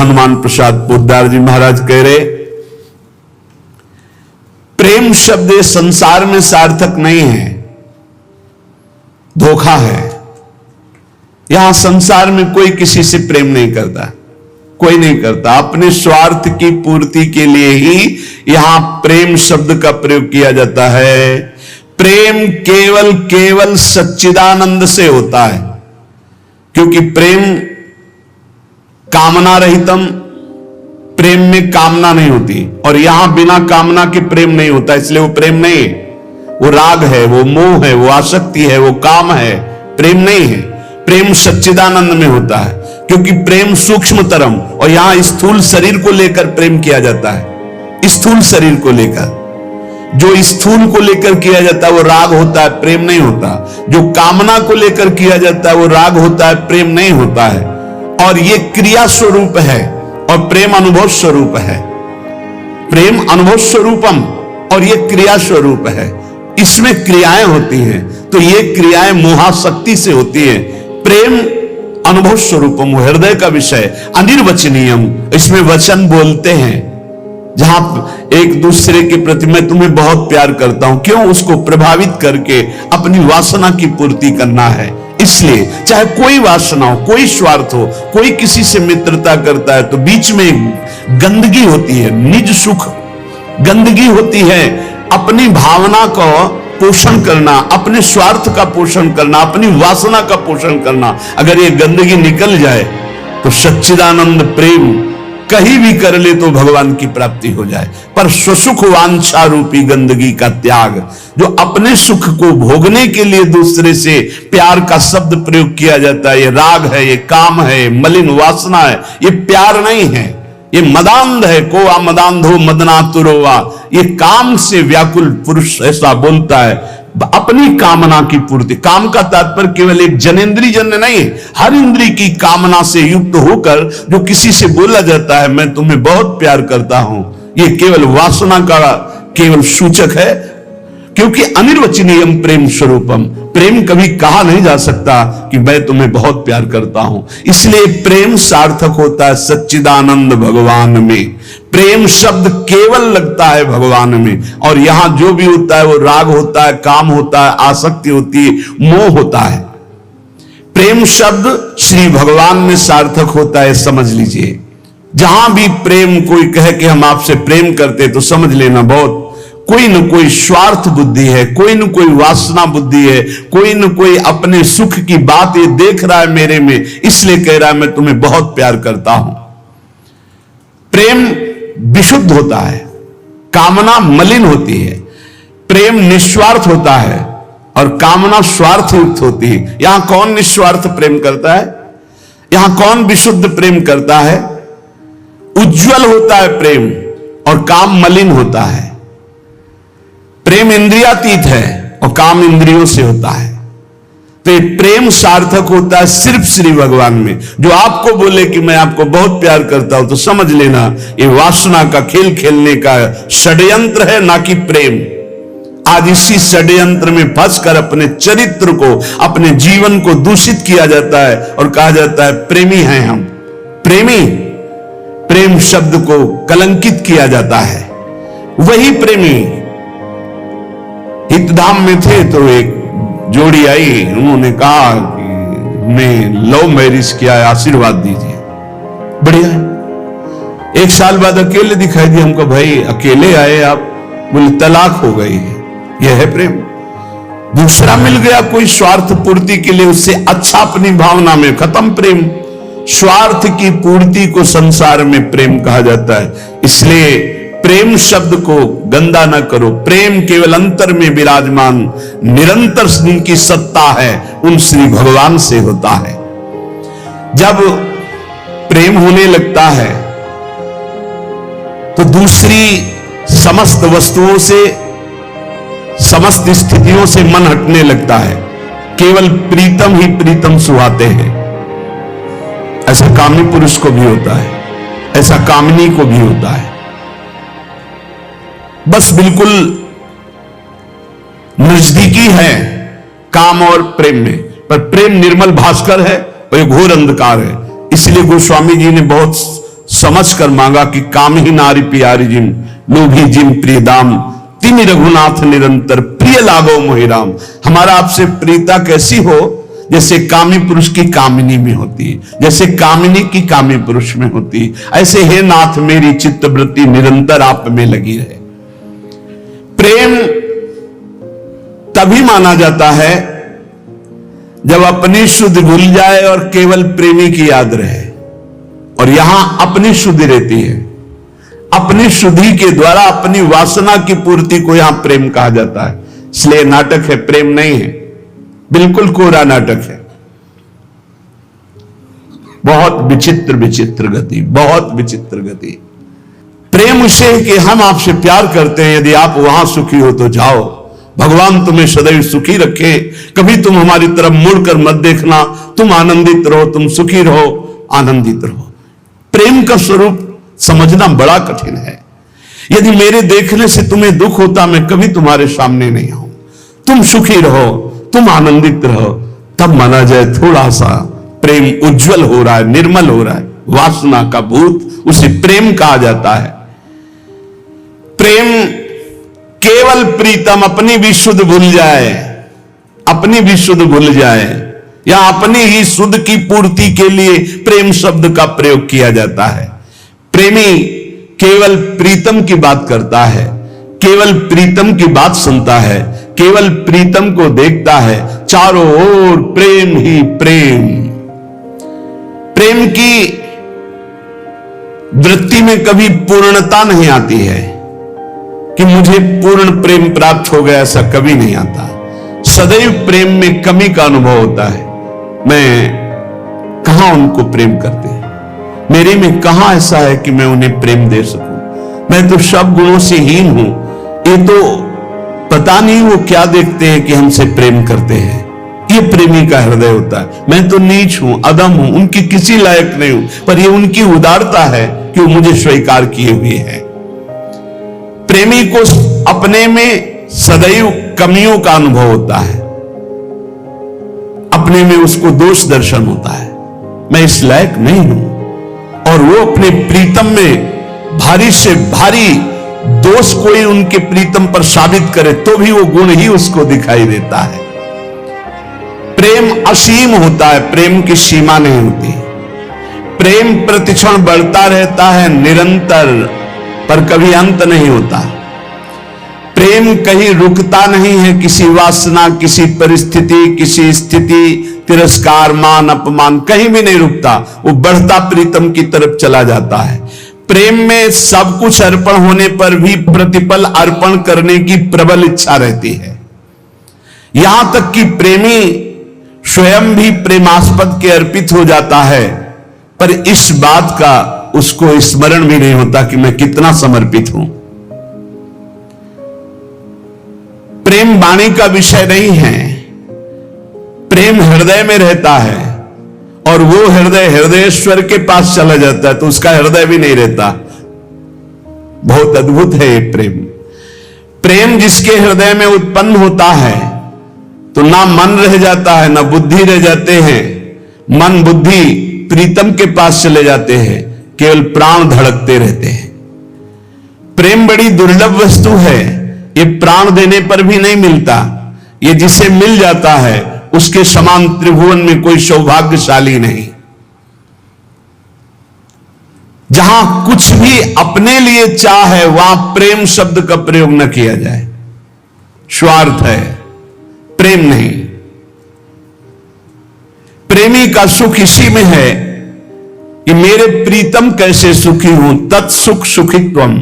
हनुमान प्रसाद पोद्दार जी महाराज कह रहे, प्रेम शब्द संसार में सार्थक नहीं है, धोखा है। यहां संसार में कोई किसी से प्रेम नहीं करता, कोई नहीं करता। अपने स्वार्थ की पूर्ति के लिए ही यहां प्रेम शब्द का प्रयोग किया जाता है। प्रेम केवल सच्चिदानंद से होता है, क्योंकि प्रेम कामना रहितम, प्रेम में कामना नहीं होती, और यहां बिना कामना के प्रेम नहीं होता, इसलिए वो प्रेम नहीं है, वो राग है, वो मोह है, वो आसक्ति है, वो काम है, प्रेम नहीं है। प्रेम सच्चिदानंद में होता है, क्योंकि प्रेम सूक्ष्मतरम, और यहां स्थूल शरीर को लेकर प्रेम किया जाता है। स्थूल शरीर को लेकर, जो स्थूल को लेकर किया जाता है वो राग होता है, प्रेम नहीं होता। जो कामना को लेकर किया जाता है वो राग होता है, प्रेम नहीं होता है। और ये क्रिया स्वरूप है और प्रेम अनुभव स्वरूप है। प्रेम अनुभव स्वरूपम और ये क्रिया स्वरूप है, इसमें क्रियाएं होती हैं, तो ये क्रियाएं मोहाशक्ति से होती हैं। प्रेम अनुभव स्वरूपम, हृदय का विषय, अनिर्वचनीयम, इसमें वचन बोलते हैं। जहां एक दूसरे के प्रति मैं तुम्हें बहुत प्यार करता हूं, क्यों? उसको प्रभावित करके अपनी वासना की पूर्ति करना है। इसलिए चाहे कोई वासना हो, कोई स्वार्थ हो, कोई किसी से मित्रता करता है तो बीच में गंदगी होती है, निज सुख गंदगी होती है। अपनी भावना को पोषण करना, अपने स्वार्थ का पोषण करना, अपनी वासना का पोषण करना, अगर ये गंदगी निकल जाए तो सच्चिदानंद प्रेम कहीं भी कर ले तो भगवान की प्राप्ति हो जाए। पर स्वसुख वांछा रूपी गंदगी का त्याग, जो अपने सुख को भोगने के लिए दूसरे से प्यार का शब्द प्रयोग किया जाता है, ये राग है, ये काम है, मलिन वासना है, ये प्यार नहीं है, ये मदांध है। को आ मदांधो मदनातुरोवा, ये काम से व्याकुल पुरुष ऐसा बोलता है। अपनी कामना की पूर्ति, काम का तात्पर्य केवल एक जनेंद्रिय जन्य नहीं, हर इंद्रिय की कामना से युक्त होकर जो किसी से बोला जाता है मैं तुम्हें बहुत प्यार करता हूं, ये केवल वासना का केवल सूचक है। क्योंकि अनिर्वचनीयम प्रेम स्वरूपम, प्रेम कभी कहा नहीं जा सकता कि मैं तुम्हें बहुत प्यार करता हूं। इसलिए प्रेम सार्थक होता है सच्चिदानंद भगवान में। प्रेम शब्द केवल लगता है भगवान में, और यहां जो भी होता है वो राग होता है, काम होता है, आसक्ति होती है, मोह होता है। प्रेम शब्द श्री भगवान में सार्थक होता है, समझ लीजिए। जहां भी प्रेम कोई कहे कि हम आपसे प्रेम करते, तो समझ लेना बहुत कोई न कोई स्वार्थ बुद्धि है, कोई न कोई वासना बुद्धि है, कोई न कोई अपने सुख की बात ये देख रहा है मेरे में, इसलिए कह रहा है मैं तुम्हें बहुत प्यार करता हूं। प्रेम विशुद्ध होता है, कामना मलिन होती है। प्रेम निस्वार्थ होता है और कामना स्वार्थ युक्त होती है। यहां कौन निस्वार्थ प्रेम करता है? यहां कौन विशुद्ध प्रेम करता है? उज्जवल होता है प्रेम और काम मलिन होता है। प्रेम इंद्रियातीत है और काम इंद्रियों से होता है। तो ये प्रेम सार्थक होता है सिर्फ श्री भगवान में। जो आपको बोले कि मैं आपको बहुत प्यार करता हूं, तो समझ लेना ये वासना का खेल खेलने का षड्यंत्र है, ना कि प्रेम। आज इसी षड्यंत्र में फंसकर अपने चरित्र को, अपने जीवन को दूषित किया जाता है और कहा जाता है प्रेमी हैं हम। प्रेमी, प्रेम शब्द को कलंकित किया जाता है। वही प्रेमी हितधाम में थे तो एक जोड़ी आई, उन्होंने कहा कि मैं लव मैरिज किया है, आशीर्वाद दीजिए। बढ़िया है। एक साल बाद अकेले दिखाई दिए हमको, भाई अकेले आए आप? बोले तलाक हो गई है। यह है प्रेम। दूसरा मिल गया कोई स्वार्थ पूर्ति के लिए, उससे अच्छा अपनी भावना में, खत्म प्रेम। स्वार्थ की पूर्ति को संसार में प्रेम कहा जाता है। इसलिए प्रेम शब्द को गंदा न करो। प्रेम केवल अंतर में विराजमान निरंतर जिनकी सत्ता है उन श्री भगवान से होता है। जब प्रेम होने लगता है तो दूसरी समस्त वस्तुओं से, समस्त स्थितियों से मन हटने लगता है। केवल प्रीतम ही प्रीतम सुहाते हैं। ऐसा कामी पुरुष को भी होता है, ऐसा कामिनी को भी होता है। बस बिल्कुल नजदीकी है काम और प्रेम में, पर प्रेम निर्मल भास्कर है और ये घोर अंधकार है। इसलिए गोस्वामी जी ने बहुत समझ कर मांगा कि काम ही नारी प्यारी जिम लोभी जिम प्रिय दाम तिमि रघुनाथ निरंतर प्रिय लागो मोहिराम। हमारा आपसे प्रीता कैसी हो, जैसे कामी पुरुष की कामिनी में होती, जैसे कामिनी की कामी पुरुष में होती, ऐसे हे नाथ मेरी चित्तवृत्ति निरंतर आप में लगी रहे। प्रेम तभी माना जाता है जब अपनी शुद्ध भूल जाए और केवल प्रेमी की याद रहे। और यहां अपनी शुद्धि रहती है, अपनी शुद्धि के द्वारा अपनी वासना की पूर्ति को यहां प्रेम कहा जाता है। इसलिए नाटक है, प्रेम नहीं है, बिल्कुल कोरा नाटक है। बहुत विचित्र विचित्र गति, बहुत विचित्र गति। प्रेम उसे कि हम आपसे प्यार करते हैं, यदि आप वहां सुखी हो तो जाओ, भगवान तुम्हें सदैव सुखी रखे, कभी तुम हमारी तरफ मुड़कर मत देखना, तुम आनंदित रहो, तुम सुखी रहो, आनंदित रहो। प्रेम का स्वरूप समझना बड़ा कठिन है। यदि मेरे देखने से तुम्हें दुख होता, मैं कभी तुम्हारे सामने नहीं आऊं, तुम सुखी रहो, तुम आनंदित रहो, तब माना जाए थोड़ा सा प्रेम उज्जवल हो रहा है, निर्मल हो रहा है। वासना का भूत उसे प्रेम कहा जाता है। प्रेम केवल प्रीतम अपनी भी शुद्ध भूल जाए, अपनी भी शुद्ध भूल जाए, या अपनी ही शुद्ध की पूर्ति के लिए प्रेम शब्द का प्रयोग किया जाता है। प्रेमी केवल प्रीतम की बात करता है, केवल प्रीतम की बात सुनता है, केवल प्रीतम को देखता है, चारों ओर प्रेम ही प्रेम। प्रेम की वृत्ति में कभी पूर्णता नहीं आती है कि मुझे पूर्ण प्रेम प्राप्त हो गया, ऐसा कभी नहीं आता। सदैव प्रेम में कमी का अनुभव होता है। मैं कहां उनको प्रेम करते हैं, मेरे में कहां ऐसा है कि मैं उन्हें प्रेम दे सकूं। मैं तो सब गुणों से हीन हूं, ये तो पता नहीं वो क्या देखते हैं कि हमसे प्रेम करते हैं। ये प्रेमी का हृदय होता है। मैं तो नीच हूं, अदम हूं, उनकी किसी लायक नहीं हूं, पर ये उनकी उदारता है कि वो मुझे स्वीकार किए हुए हैं। प्रेमी को अपने में सदैव कमियों का अनुभव होता है, अपने में उसको दोष दर्शन होता है, मैं इस लायक नहीं हूं। और वो अपने प्रीतम में भारी से भारी दोष कोई उनके प्रीतम पर साबित करे तो भी वो गुण ही उसको दिखाई देता है। प्रेम असीम होता है, प्रेम की सीमा नहीं होती। प्रेम प्रतिक्षण बढ़ता रहता है निरंतर, पर कभी अंत नहीं होता। प्रेम कहीं रुकता नहीं है, किसी वासना, किसी परिस्थिति, किसी स्थिति, तिरस्कार, मान, अपमान, कहीं भी नहीं रुकता। वो बढ़ता प्रीतम की तरफ चला जाता है। प्रेम में सब कुछ अर्पण होने पर भी प्रतिपल अर्पण करने की प्रबल इच्छा रहती है। यहां तक कि प्रेमी स्वयं भी प्रेमास्पद के अर्पित हो जाता है, पर इस बात का उसको स्मरण भी नहीं होता कि मैं कितना समर्पित हूं। प्रेम वाणी का विषय नहीं है, प्रेम हृदय में रहता है, और वो हृदय हृदयेश्वर के पास चला जाता है तो उसका हृदय भी नहीं रहता। बहुत अद्भुत है ये प्रेम। प्रेम जिसके हृदय में उत्पन्न होता है तो ना मन रह जाता है, ना बुद्धि रह जाते हैं। मन बुद्धि प्रीतम के पास चले जाते हैं, केवल प्राण धड़कते रहते हैं। प्रेम बड़ी दुर्लभ वस्तु है, ये प्राण देने पर भी नहीं मिलता। ये जिसे मिल जाता है उसके समान त्रिभुवन में कोई सौभाग्यशाली नहीं। जहां कुछ भी अपने लिए चाह है वहां प्रेम शब्द का प्रयोग न किया जाए। स्वार्थ है, प्रेम नहीं। प्रेमी का सुख इसी में है कि मेरे प्रीतम कैसे सुखी हूं, तत्सुख सुखित्वम।